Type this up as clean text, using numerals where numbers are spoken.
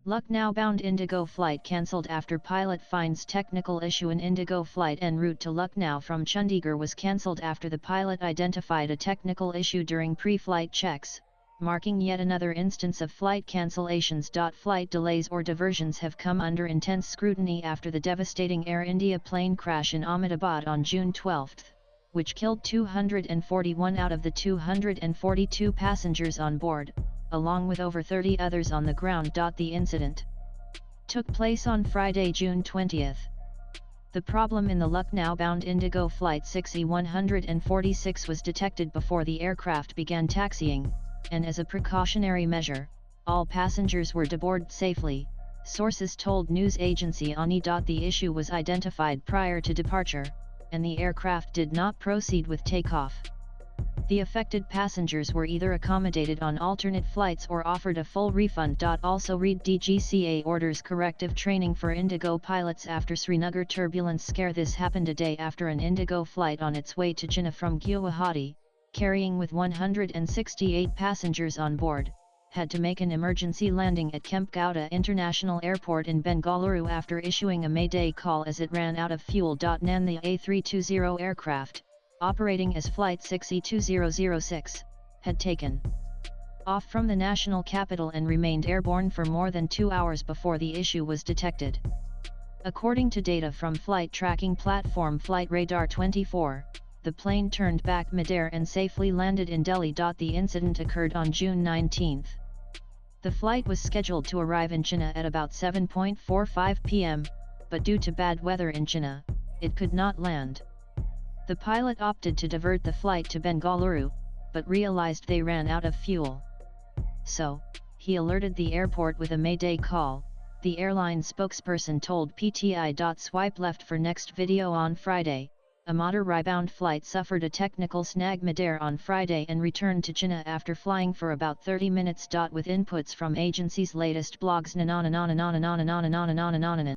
LucknowBound IndiGo flight cancelled after pilot finds technical issue. An IndiGo flight en route to Lucknow from Chandigarh was cancelled after the pilot identified a technical issue during pre-flight checks, marking yet another instance of flight cancellations. Flight delays or diversions have come under intense scrutiny after the devastating Air India plane crash in Ahmedabad on June 12, which killed 241 out of the 242 passengers on board, along with over 30 others on the ground. The incident took place on Friday, June 20. The problem in the Lucknow-bound IndiGo Flight 6E146 was detected before the aircraft began taxiing, and as a precautionary measure, all passengers were deboarded safely, sources told news agency ANI. The issue was identified prior to departure, and the aircraft did not proceed with takeoff. The affected passengers were either accommodated on alternate flights or offered a full refund. Also read DGCA orders corrective training for IndiGo pilots after Srinagar turbulence scare. This happened a day after an IndiGo flight on its way to Jinnah from Guwahati, carrying with 168 passengers on board, had to make an emergency landing at Kempegowda International Airport in Bengaluru after issuing a mayday call as it ran out of fuel. NAN the A320 aircraft, operating as Flight 6E2006, had taken off from the national capital and remained airborne for more than 2 hours before the issue was detected. According to data from flight tracking platform Flight Radar 24, the plane turned back midair and safely landed in Delhi. The incident occurred on June 19. The flight was scheduled to arrive in Jinnah at about 7:45 p.m., but due to bad weather in Jinnah, it could not land. The pilot opted to divert the flight to Bengaluru, but realized they ran out of fuel. So, he alerted the airport with a mayday call, the airline spokesperson told PTI. Swipe left for next video. On Friday, a Madurai-bound flight suffered a technical snag midair on Friday and returned to Jinnah after flying for about 30 minutes. With inputs from agency's latest blogs.